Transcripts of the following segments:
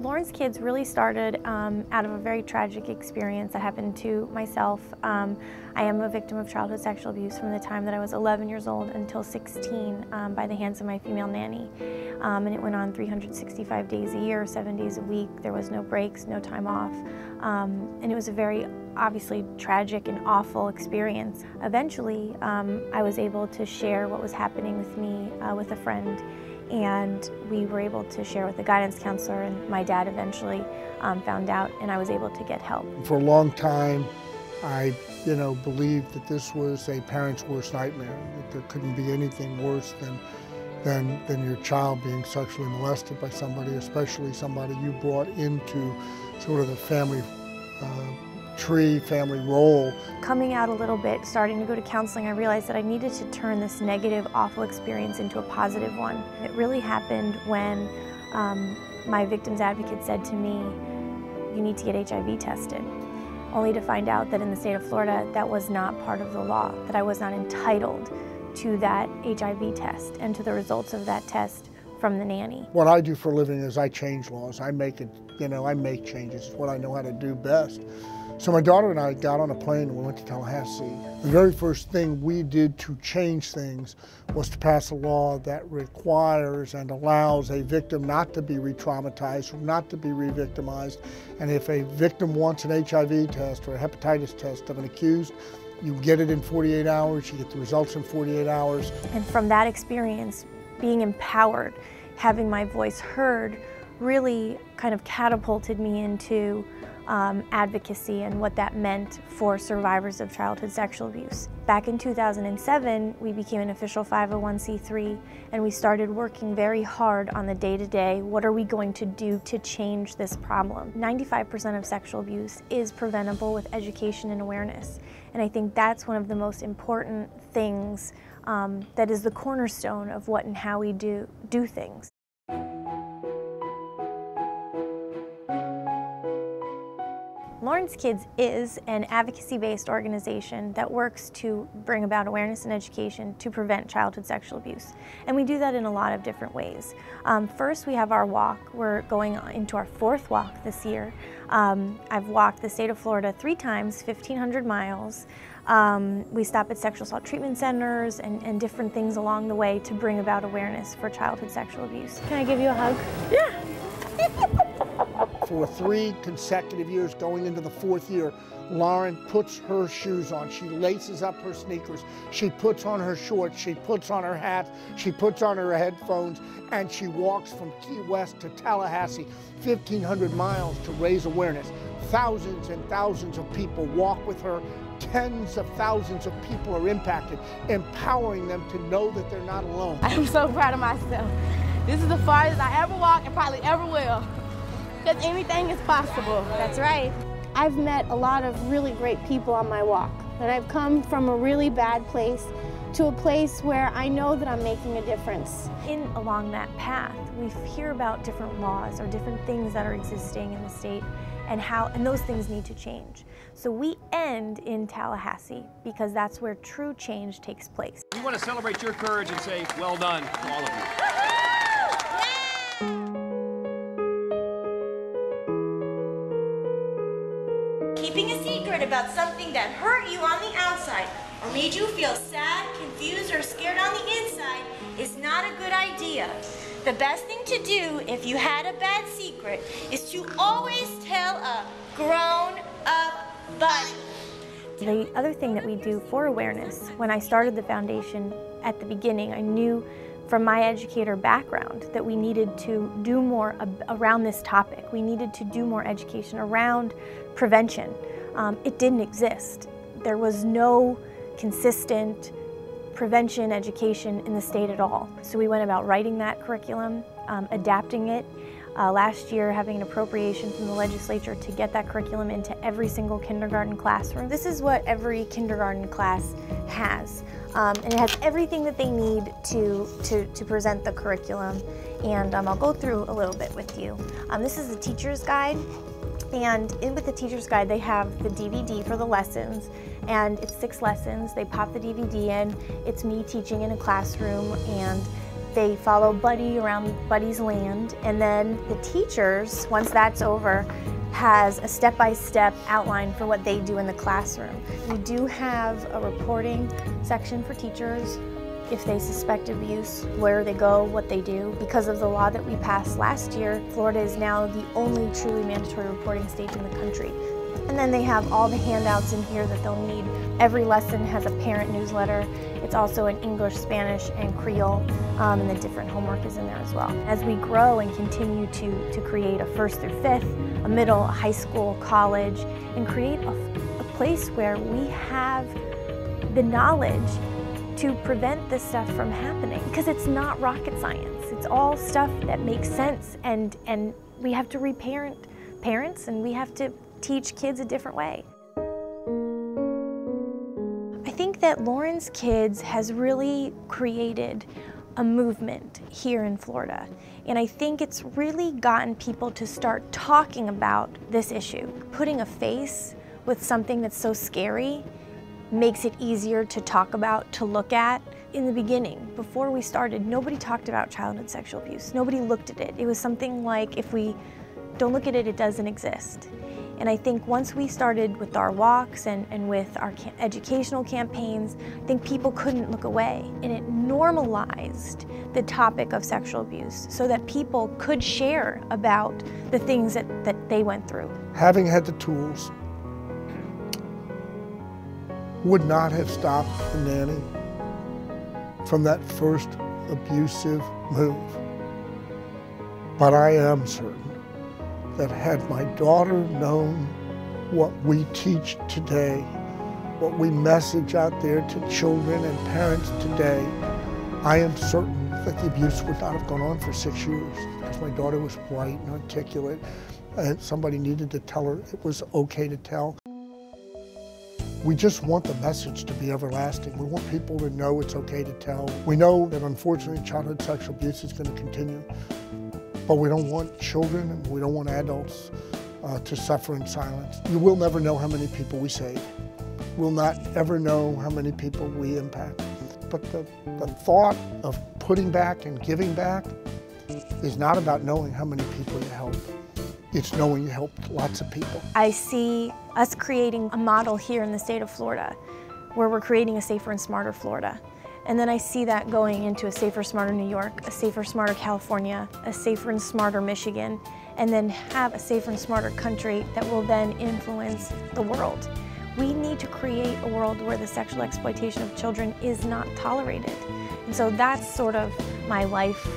Lauren's Kids really started out of a very tragic experience that happened to myself. I am a victim of childhood sexual abuse from the time that I was 11 years old until 16 by the hands of my female nanny. And it went on 365 days a year, 7 days a week. There was no breaks, no time off. And it was a very obviously tragic and awful experience. Eventually, I was able to share what was happening with me with a friend, and we were able to share with the guidance counselor, and my dad eventually found out, and I was able to get help. For a long time, I believed that this was a parent's worst nightmare, that there couldn't be anything worse than your child being sexually molested by somebody, especially somebody you brought into sort of the family family role. Coming out a little bit, starting to go to counseling, I realized that I needed to turn this negative, awful experience into a positive one. It really happened when my victim's advocate said to me, "You need to get HIV tested," only to find out that in the state of Florida, that was not part of the law, that I was not entitled to that HIV test and to the results of that test from the nanny. What I do for a living is I change laws. I make changes. It's what I know how to do best. So my daughter and I got on a plane and we went to Tallahassee. The very first thing we did to change things was to pass a law that requires and allows a victim not to be re-traumatized, not to be re-victimized. And if a victim wants an HIV test or a hepatitis test of an accused, you get it in 48 hours, you get the results in 48 hours. And from that experience, being empowered, having my voice heard, really kind of catapulted me into advocacy and what that meant for survivors of childhood sexual abuse. Back in 2007, we became an official 501c3, and we started working very hard on the day-to-day, what are we going to do to change this problem? 95% of sexual abuse is preventable with education and awareness, and I think that's one of the most important things that is the cornerstone of what and how we do things. Lauren's Kids is an advocacy-based organization that works to bring about awareness and education to prevent childhood sexual abuse. And we do that in a lot of different ways. First, we have our walk. We're going into our 4th walk this year. I've walked the state of Florida 3 times, 1,500 miles. We stop at sexual assault treatment centers and different things along the way to bring about awareness for childhood sexual abuse. Can I give you a hug? Yeah. For 3 consecutive years, going into the 4th year, Lauren puts her shoes on. She laces up her sneakers. She puts on her shorts. She puts on her hat. She puts on her headphones, and she walks from Key West to Tallahassee, 1,500 miles to raise awareness. Thousands and thousands of people walk with her. Tens of thousands of people are impacted, empowering them to know that they're not alone. I'm so proud of myself. This is the farthest I ever walked and probably ever will. Because anything is possible. That's right. I've met a lot of really great people on my walk, and I've come from a really bad place to a place where I know that I'm making a difference. Along that path, we hear about different laws or different things that are existing in the state and those things need to change. So we end in Tallahassee because that's where true change takes place. We want to celebrate your courage and say, well done to all of you. Keeping a secret about something that hurt you on the outside or made you feel sad, confused, or scared on the inside is not a good idea. The best thing to do if you had a bad secret is to always tell a grown-up buddy. The other thing that we do for awareness, when I started the foundation at the beginning, I knew from my educator background that we needed to do more around this topic. We needed to do more education around prevention. It didn't exist. There was no consistent prevention education in the state at all. So we went about writing that curriculum, adapting it. Last year, having an appropriation from the legislature to get that curriculum into every single kindergarten classroom. This is what every kindergarten class has. And it has everything that they need to present the curriculum. And I'll go through a little bit with you. This is the teacher's guide. And with the teacher's guide, they have the DVD for the lessons, and it's 6 lessons. They pop the DVD in. It's me teaching in a classroom, and They follow Buddy around Buddy's land, and then the teachers, once that's over, has a step-by-step outline for what they do in the classroom. We do have a reporting section for teachers. If they suspect abuse, where they go, what they do. Because of the law that we passed last year, Florida is now the only truly mandatory reporting state in the country. And then they have all the handouts in here that they'll need. Every lesson has a parent newsletter. It's also in English, Spanish, and Creole, and the different homework is in there as well. As we grow and continue to create a 1st through 5th, a middle, a high school, college, and create a place where we have the knowledge to prevent this stuff from happening, because it's not rocket science. It's all stuff that makes sense, and we have to reparent parents, and we have to teach kids a different way. I think that Lauren's Kids has really created a movement here in Florida, and I think it's really gotten people to start talking about this issue. Putting a face with something that's so scary makes it easier to talk about, to look at. In the beginning, before we started, nobody talked about childhood sexual abuse. Nobody looked at it. It was something like, if we don't look at it, it doesn't exist. And I think once we started with our walks and with our educational campaigns, I think people couldn't look away. And it normalized the topic of sexual abuse so that people could share about the things that they went through. Having had the tools would not have stopped the nanny from that first abusive move. But I am certain that had my daughter known what we teach today, what we message out there to children and parents today, I am certain that the abuse would not have gone on for 6 years, because my daughter was bright and articulate, and somebody needed to tell her it was okay to tell. We just want the message to be everlasting. We want people to know it's okay to tell. We know that unfortunately childhood sexual abuse is going to continue, but we don't want children and we don't want adults to suffer in silence. You will never know how many people we save. We'll not ever know how many people we impact. But the thought of putting back and giving back is not about knowing how many people you help. It's knowing you helped lots of people. I see us creating a model here in the state of Florida where we're creating a safer and smarter Florida. And then I see that going into a safer, smarter New York, a safer, smarter California, a safer and smarter Michigan, and then have a safer and smarter country that will then influence the world. We need to create a world where the sexual exploitation of children is not tolerated. And so that's sort of my life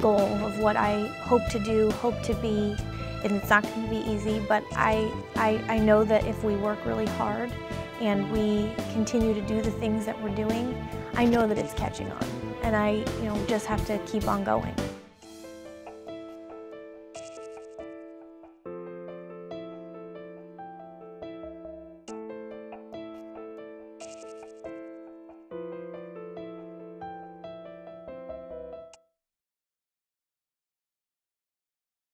goal of what I hope to do, hope to be. And it's not going to be easy, but I know that if we work really hard and we continue to do the things that we're doing, I know that it's catching on. And I just have to keep on going.